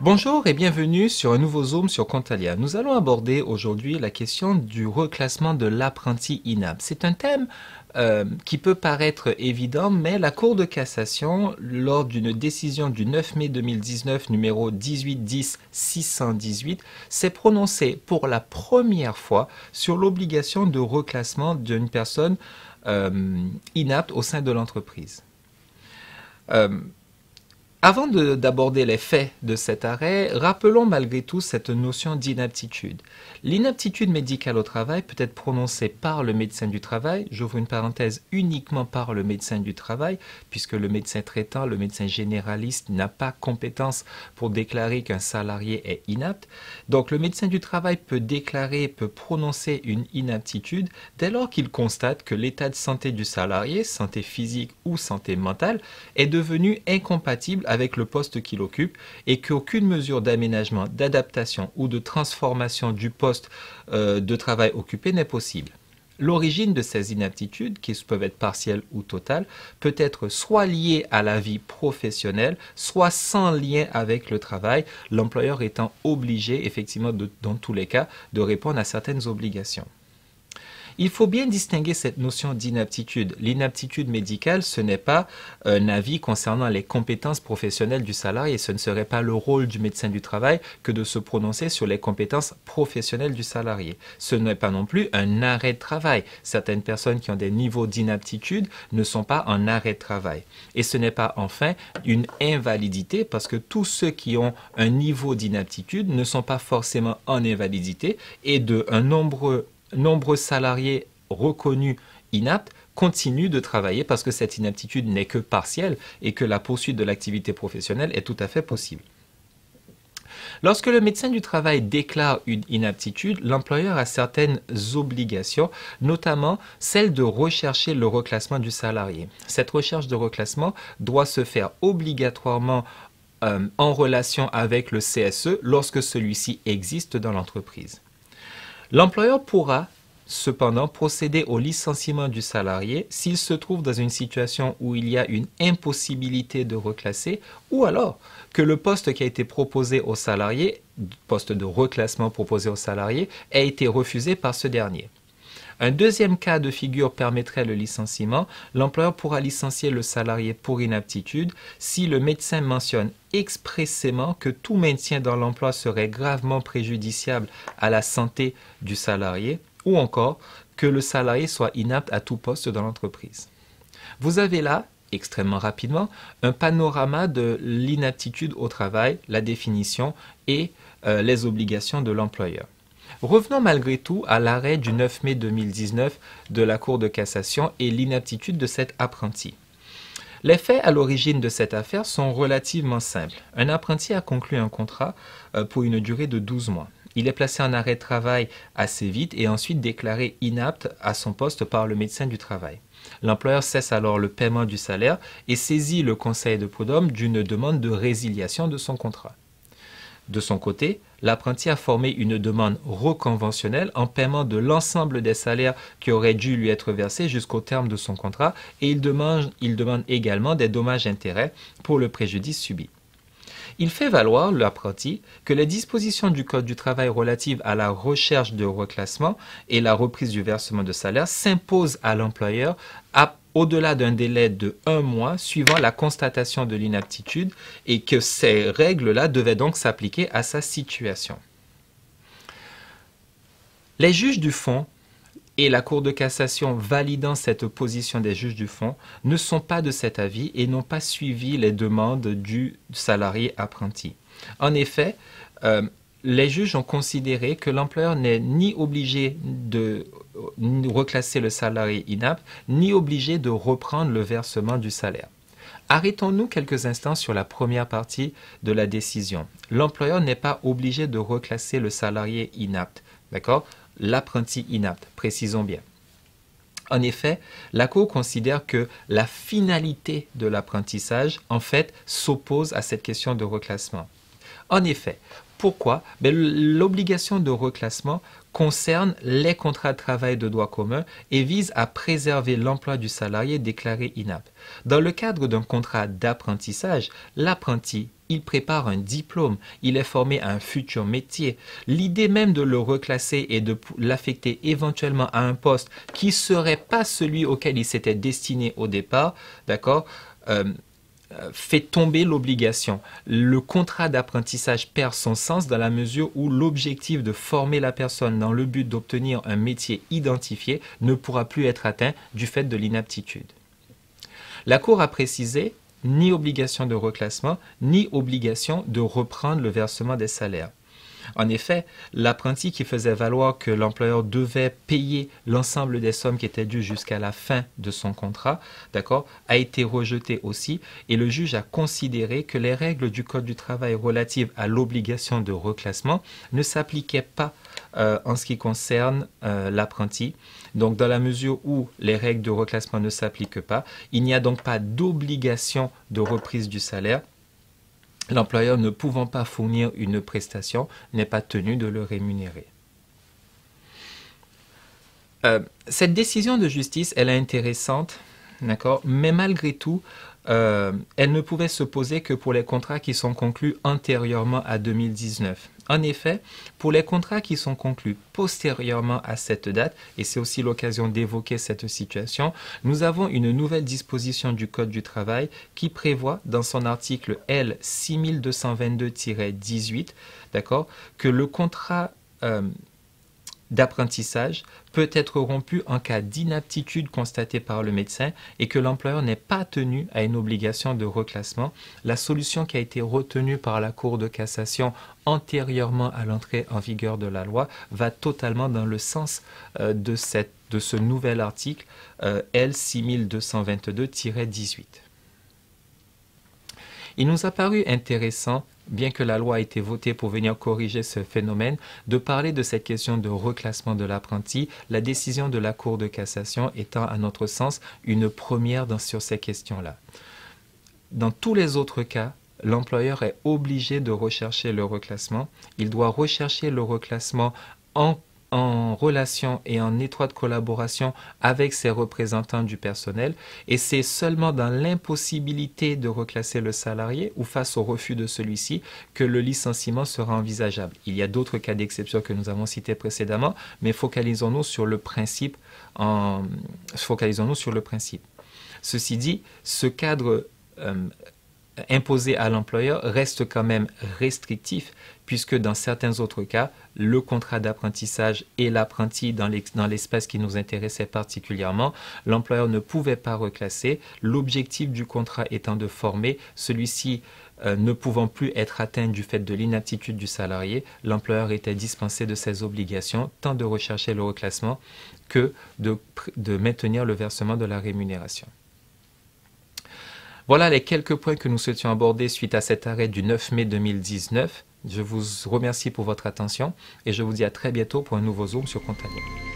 Bonjour et bienvenue sur un nouveau Zoom sur Contalia. Nous allons aborder aujourd'hui la question du reclassement de l'apprenti inapte. C'est un thème qui peut paraître évident, mais la Cour de cassation, lors d'une décision du 9 mai 2019, numéro 1810-618, s'est prononcée pour la première fois sur l'obligation de reclassement d'une personne inapte au sein de l'entreprise. Avant d'aborder les faits de cet arrêt, rappelons malgré tout cette notion d'inaptitude. L'inaptitude médicale au travail peut être prononcée par le médecin du travail, j'ouvre une parenthèse, uniquement par le médecin du travail, puisque le médecin traitant, le médecin généraliste n'a pas compétence pour déclarer qu'un salarié est inapte. Donc le médecin du travail peut déclarer, peut prononcer une inaptitude dès lors qu'il constate que l'état de santé du salarié, santé physique ou santé mentale, est devenu incompatible avec le poste qu'il occupe et qu'aucune mesure d'aménagement, d'adaptation ou de transformation du poste de travail occupé n'est possible. L'origine de ces inaptitudes, qui peuvent être partielles ou totales, peut être soit liée à la vie professionnelle, soit sans lien avec le travail, l'employeur étant obligé, effectivement, dans tous les cas, de répondre à certaines obligations. Il faut bien distinguer cette notion d'inaptitude. L'inaptitude médicale, ce n'est pas un avis concernant les compétences professionnelles du salarié. Ce ne serait pas le rôle du médecin du travail que de se prononcer sur les compétences professionnelles du salarié. Ce n'est pas non plus un arrêt de travail. Certaines personnes qui ont des niveaux d'inaptitude ne sont pas en arrêt de travail. Et ce n'est pas enfin une invalidité parce que tous ceux qui ont un niveau d'inaptitude ne sont pas forcément en invalidité et un nombreux salariés reconnus inaptes continuent de travailler parce que cette inaptitude n'est que partielle et que la poursuite de l'activité professionnelle est tout à fait possible. Lorsque le médecin du travail déclare une inaptitude, l'employeur a certaines obligations, notamment celle de rechercher le reclassement du salarié. Cette recherche de reclassement doit se faire obligatoirement en relation avec le CSE lorsque celui-ci existe dans l'entreprise. L'employeur pourra cependant procéder au licenciement du salarié s'il se trouve dans une situation où il y a une impossibilité de reclasser ou alors que le poste qui a été proposé au salarié, poste de reclassement proposé au salarié, a été refusé par ce dernier. Un deuxième cas de figure permettrait le licenciement. L'employeur pourra licencier le salarié pour inaptitude si le médecin mentionne expressément que tout maintien dans l'emploi serait gravement préjudiciable à la santé du salarié ou encore que le salarié soit inapte à tout poste dans l'entreprise. Vous avez là, extrêmement rapidement, un panorama de l'inaptitude au travail, la définition et les obligations de l'employeur. Revenons malgré tout à l'arrêt du 9 mai 2019 de la Cour de cassation et l'inaptitude de cet apprenti. Les faits à l'origine de cette affaire sont relativement simples. Un apprenti a conclu un contrat pour une durée de 12 mois. Il est placé en arrêt de travail assez vite et ensuite déclaré inapte à son poste par le médecin du travail. L'employeur cesse alors le paiement du salaire et saisit le conseil de prud'homme d'une demande de résiliation de son contrat. De son côté, l'apprenti a formé une demande reconventionnelle en paiement de l'ensemble des salaires qui auraient dû lui être versés jusqu'au terme de son contrat et il demande également des dommages-intérêts pour le préjudice subi. Il fait valoir, l'apprenti, que les dispositions du Code du travail relatives à la recherche de reclassement et la reprise du versement de salaire s'imposent à l'employeur au-delà d'un délai de 1 mois suivant la constatation de l'inaptitude et que ces règles-là devaient donc s'appliquer à sa situation. Les juges du fond et la Cour de cassation validant cette position des juges du fond ne sont pas de cet avis et n'ont pas suivi les demandes du salarié apprenti. En effet, les juges ont considéré que l'employeur n'est ni obligé de reclasser le salarié inapte, ni obligé de reprendre le versement du salaire. Arrêtons-nous quelques instants sur la première partie de la décision. L'employeur n'est pas obligé de reclasser le salarié inapte, d'accord ? L'apprenti inapte, précisons bien. En effet, la Cour considère que la finalité de l'apprentissage, en fait, s'oppose à cette question de reclassement. En effet, pourquoi? L'obligation de reclassement concerne les contrats de travail de droit commun et vise à préserver l'emploi du salarié déclaré inapte. Dans le cadre d'un contrat d'apprentissage, l'apprenti il prépare un diplôme, il est formé à un futur métier. L'idée même de le reclasser et de l'affecter éventuellement à un poste qui ne serait pas celui auquel il s'était destiné au départ, d'accord, fait tomber l'obligation. Le contrat d'apprentissage perd son sens dans la mesure où l'objectif de former la personne dans le but d'obtenir un métier identifié ne pourra plus être atteint du fait de l'inaptitude. La Cour a précisé ni obligation de reclassement, ni obligation de reprendre le versement des salaires. En effet, l'apprenti qui faisait valoir que l'employeur devait payer l'ensemble des sommes qui étaient dues jusqu'à la fin de son contrat, d'accord, a été rejeté aussi et le juge a considéré que les règles du Code du travail relatives à l'obligation de reclassement ne s'appliquaient pas en ce qui concerne l'apprenti. Donc, dans la mesure où les règles de reclassement ne s'appliquent pas, il n'y a donc pas d'obligation de reprise du salaire. L'employeur ne pouvant pas fournir une prestation n'est pas tenu de le rémunérer. Cette décision de justice, elle est intéressante, d'accord, mais malgré tout, elle ne pouvait se poser que pour les contrats qui sont conclus antérieurement à 2019. En effet, pour les contrats qui sont conclus postérieurement à cette date, et c'est aussi l'occasion d'évoquer cette situation, nous avons une nouvelle disposition du Code du travail qui prévoit dans son article L 6222-18, d'accord, que le contrat d'apprentissage peut être rompu en cas d'inaptitude constatée par le médecin et que l'employeur n'est pas tenu à une obligation de reclassement. La solution qui a été retenue par la Cour de cassation antérieurement à l'entrée en vigueur de la loi va totalement dans le sens de ce nouvel article L 6222-18. Il nous a paru intéressant, bien que la loi ait été votée pour venir corriger ce phénomène, de parler de cette question de reclassement de l'apprenti, la décision de la Cour de cassation étant, à notre sens, une première sur ces questions-là. Dans tous les autres cas, l'employeur est obligé de rechercher le reclassement. Il doit rechercher le reclassement en relation et en étroite collaboration avec ses représentants du personnel et c'est seulement dans l'impossibilité de reclasser le salarié ou face au refus de celui-ci que le licenciement sera envisageable. Il y a d'autres cas d'exception que nous avons cités précédemment, mais focalisons-nous sur le principe. Ceci dit, ce cadre imposé à l'employeur reste quand même restrictif puisque dans certains autres cas, le contrat d'apprentissage et l'apprenti dans l'espace qui nous intéressait particulièrement, l'employeur ne pouvait pas reclasser, l'objectif du contrat étant de former, celui-ci ne pouvant plus être atteint du fait de l'inaptitude du salarié, l'employeur était dispensé de ses obligations, tant de rechercher le reclassement que de maintenir le versement de la rémunération. Voilà les quelques points que nous souhaitions aborder suite à cet arrêt du 9 mai 2019. Je vous remercie pour votre attention et je vous dis à très bientôt pour un nouveau Zoom sur Comptania.